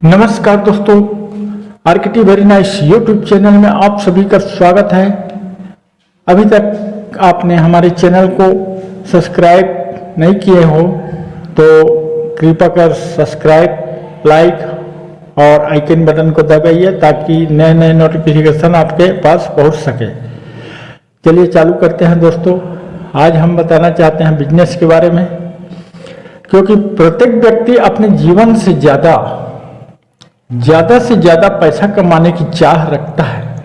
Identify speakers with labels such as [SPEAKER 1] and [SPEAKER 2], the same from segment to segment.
[SPEAKER 1] नमस्कार दोस्तों, आर्किटी very nice YouTube channel में आप सभी का स्वागत है। अभी तक आपने हमारे चैनल को सब्सक्राइब नहीं किए हो तो कृपया कर सब्सक्राइब, लाइक और आइकन बटन को दबाइए ताकि नए नए नोटिफिकेशन आपके पास पहुंच सके। चलिए चालू करते हैं दोस्तों। आज हम बताना चाहते हैं बिजनेस के बारे में, क्योंकि प्रत्येक व्यक्ति अपने जीवन से ज़्यादा से ज़्यादा पैसा कमाने की चाह रखता है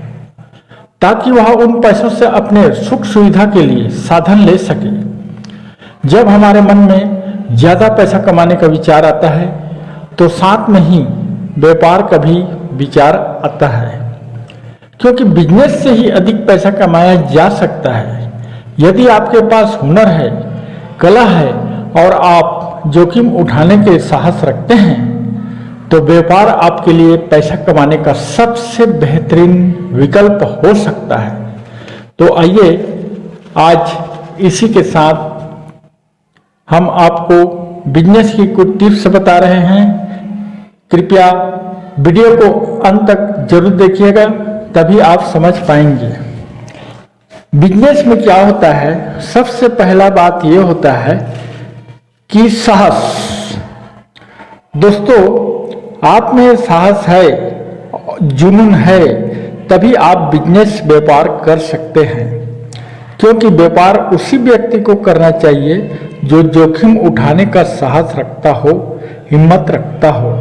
[SPEAKER 1] ताकि वह उन पैसों से अपने सुख सुविधा के लिए साधन ले सके। जब हमारे मन में ज़्यादा पैसा कमाने का विचार आता है तो साथ में ही व्यापार का भी विचार आता है, क्योंकि बिजनेस से ही अधिक पैसा कमाया जा सकता है। यदि आपके पास हुनर है, कला है और आप जोखिम उठाने के साहस रखते हैं तो व्यापार आपके लिए पैसा कमाने का सबसे बेहतरीन विकल्प हो सकता है। तो आइए आज इसी के साथ हम आपको बिजनेस की कुछ टिप्स बता रहे हैं। कृपया वीडियो को अंत तक जरूर देखिएगा, तभी आप समझ पाएंगे। बिजनेस में क्या होता है, सबसे पहला बात यह होता है कि साहस। दोस्तों, आप में साहस है, जुनून है, तभी आप बिजनेस व्यापार कर सकते हैं। क्योंकि व्यापार उसी व्यक्ति को करना चाहिए जो जोखिम उठाने का साहस रखता हो, हिम्मत रखता हो।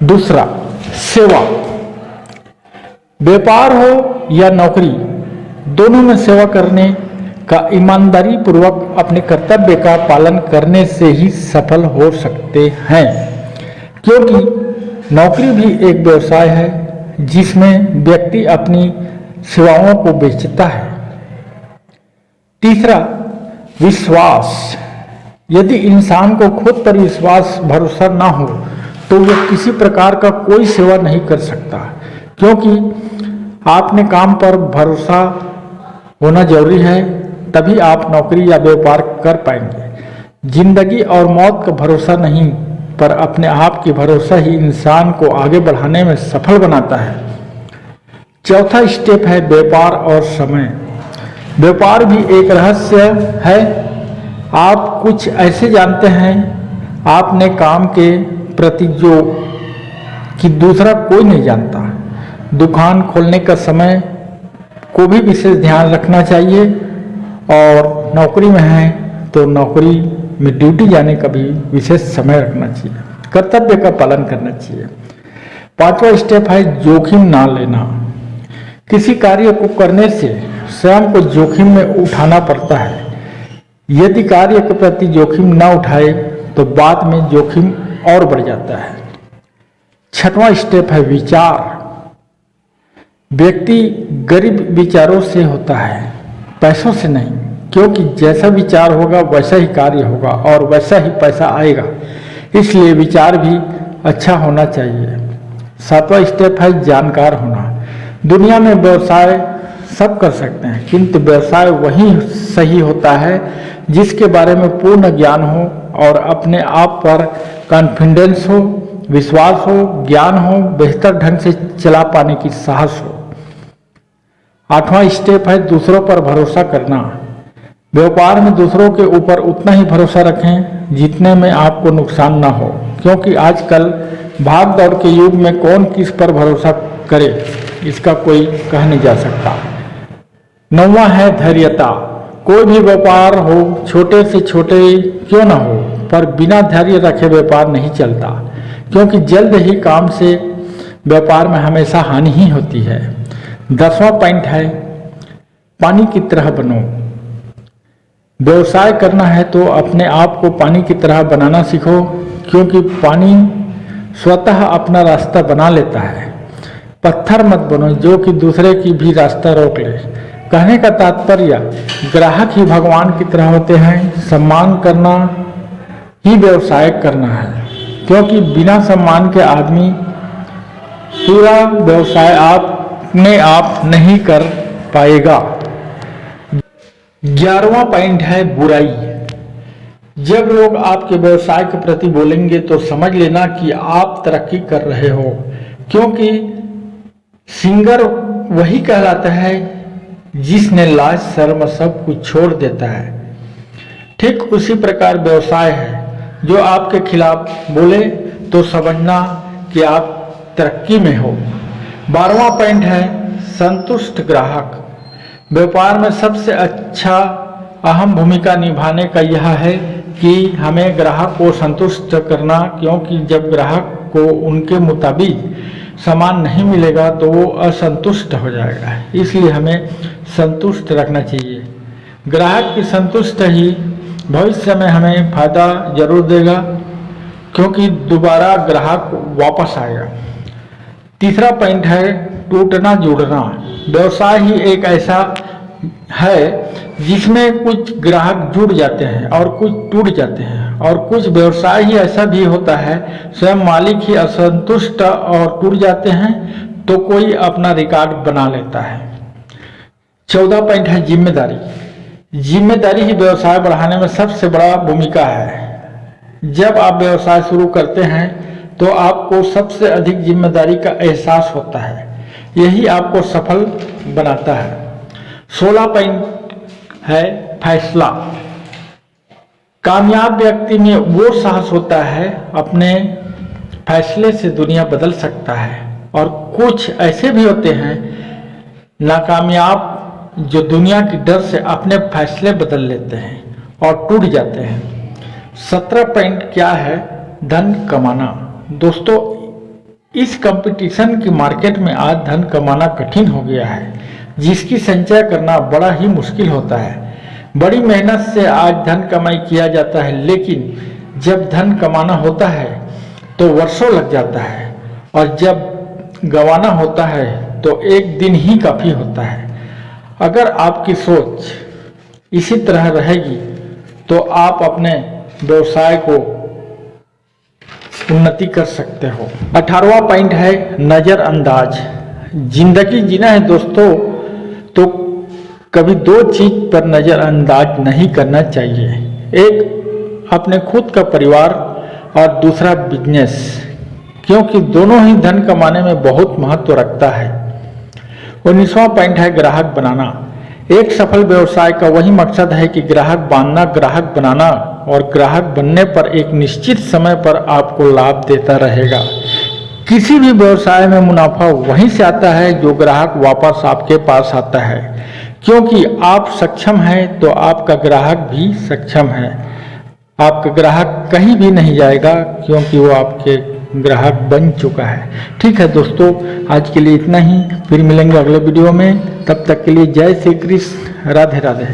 [SPEAKER 1] दूसरा, सेवा। व्यापार हो या नौकरी, दोनों में सेवा करने का ईमानदारी पूर्वक अपने कर्तव्य का पालन करने से ही सफल हो सकते हैं। क्योंकि नौकरी भी एक व्यवसाय है जिसमें व्यक्ति अपनी सेवाओं को बेचता है। तीसरा, विश्वास। यदि इंसान को खुद पर विश्वास भरोसा ना हो तो वह किसी प्रकार का कोई सेवा नहीं कर सकता, क्योंकि आपने काम पर भरोसा होना जरूरी है, तभी आप नौकरी या व्यापार कर पाएंगे। जिंदगी और मौत का भरोसा नहीं, पर अपने आप की भरोसा ही इंसान को आगे बढ़ाने में सफल बनाता है। चौथा स्टेप है व्यापार और समय। व्यापार भी एक रहस्य है। आप कुछ ऐसे जानते हैं आपने काम के प्रति जो कि दूसरा कोई नहीं जानता। दुकान खोलने का समय को भी विशेष ध्यान रखना चाहिए, और नौकरी में है तो नौकरी में ड्यूटी जाने का भी विशेष समय रखना चाहिए, कर्तव्य का पालन करना चाहिए। पांचवा स्टेप है जोखिम ना लेना। किसी कार्य को करने से स्वयं को जोखिम में उठाना पड़ता है। यदि कार्य के प्रति जोखिम ना उठाए तो बाद में जोखिम और बढ़ जाता है। छठवां स्टेप है विचार। व्यक्ति गरीब विचारों से होता है, पैसों से नहीं, क्योंकि जैसा विचार होगा वैसा ही कार्य होगा और वैसा ही पैसा आएगा। इसलिए विचार भी अच्छा होना चाहिए। सातवां स्टेप है जानकार होना। दुनिया में व्यवसाय सब कर सकते हैं, किंतु व्यवसाय वही सही होता है जिसके बारे में पूर्ण ज्ञान हो और अपने आप पर कॉन्फिडेंस हो, विश्वास हो, ज्ञान हो, बेहतर ढंग से चला पाने की साहस हो। आठवां स्टेप है दूसरों पर भरोसा करना। व्यापार में दूसरों के ऊपर उतना ही भरोसा रखें जितने में आपको नुकसान ना हो, क्योंकि आजकल भाग दौड़ के युग में कौन किस पर भरोसा करे इसका कोई कह नहीं जा सकता। नौवां है धैर्यता। कोई भी व्यापार हो, छोटे से छोटे क्यों ना हो, पर बिना धैर्य रखे व्यापार नहीं चलता, क्योंकि जल्द ही काम से व्यापार में हमेशा हानि ही होती है। 10वां पॉइंट है पानी की तरह बनो। व्यवसाय करना है तो अपने आप को पानी की तरह बनाना सीखो, क्योंकि पानी स्वतः अपना रास्ता बना लेता है। पत्थर मत बनो जो कि दूसरे की भी रास्ता रोक ले। कहने का तात्पर्य, ग्राहक ही भगवान की तरह होते हैं। सम्मान करना ही व्यवसाय करना है, क्योंकि बिना सम्मान के आदमी पूरा व्यवसाय अपने आप नहीं कर पाएगा। 11वां पॉइंट है बुराई। जब लोग आपके व्यवसाय के प्रति बोलेंगे तो समझ लेना कि आप तरक्की कर रहे हो, क्योंकि सिंगर वही कहलाता है जिसने लाज शर्म सब कुछ छोड़ देता है। ठीक उसी प्रकार व्यवसाय है, जो आपके खिलाफ बोले तो समझना कि आप तरक्की में हो। 12वां पॉइंट है संतुष्ट ग्राहक। व्यापार में सबसे अच्छा अहम भूमिका निभाने का यह है कि हमें ग्राहक को संतुष्ट करना, क्योंकि जब ग्राहक को उनके मुताबिक सामान नहीं मिलेगा तो वो असंतुष्ट हो जाएगा। इसलिए हमें संतुष्ट रखना चाहिए। ग्राहक की संतुष्ट ही भविष्य में हमें फायदा जरूर देगा, क्योंकि दोबारा ग्राहक वापस आएगा। तीसरा पॉइंट है टूटना जुड़ना। व्यवसाय ही एक ऐसा है जिसमें कुछ ग्राहक जुड़ जाते हैं और कुछ टूट जाते हैं, और कुछ व्यवसाय ही ऐसा भी होता है स्वयं मालिक ही असंतुष्ट और टूट जाते हैं तो कोई अपना रिकॉर्ड बना लेता है। 14 पॉइंट है जिम्मेदारी। जिम्मेदारी ही व्यवसाय बढ़ाने में सबसे बड़ा भूमिका है। जब आप व्यवसाय शुरू करते हैं तो आपको सबसे अधिक जिम्मेदारी का एहसास होता है, यही आपको सफल बनाता है। 16 पॉइंट है फैसला। कामयाब व्यक्ति में वो साहस होता है, अपने फैसले से दुनिया बदल सकता है। और कुछ ऐसे भी होते हैं नाकामयाब जो दुनिया की डर से अपने फैसले बदल लेते हैं और टूट जाते हैं। 17 पॉइंट क्या है धन कमाना। दोस्तों, इस कंपटीशन की मार्केट में आज धन कमाना कठिन हो गया है, जिसकी संचय करना बड़ा ही मुश्किल होता है। बड़ी मेहनत से आज धन कमाई किया जाता है, लेकिन जब धन कमाना होता है तो वर्षों लग जाता है, और जब गंवाना होता है तो एक दिन ही काफ़ी होता है। अगर आपकी सोच इसी तरह रहेगी तो आप अपने व्यवसाय को उन्नति कर सकते हो। 18वां पॉइंट है नज़रअंदाज। जिंदगी जीना है दोस्तों तो कभी दो चीज पर नज़रअंदाज नहीं करना चाहिए। एक अपने खुद का परिवार और दूसरा बिजनेस, क्योंकि दोनों ही धन कमाने में बहुत महत्व रखता है। 19वां पॉइंट है ग्राहक बनाना। एक सफल व्यवसाय का वही मकसद है कि ग्राहक बांधना, ग्राहक बनाना, और ग्राहक बनने पर एक निश्चित समय पर आपको लाभ देता रहेगा। किसी भी व्यवसाय में मुनाफा वहीं से आता है जो ग्राहक वापस आपके पास आता है, क्योंकि आप सक्षम हैं तो आपका ग्राहक भी सक्षम है। आपका ग्राहक कहीं भी नहीं जाएगा, क्योंकि वो आपके ग्राहक बन चुका है। ठीक है दोस्तों, आज के लिए इतना ही। फिर मिलेंगे अगले वीडियो में। तब तक के लिए जय श्री कृष्ण, राधे राधे।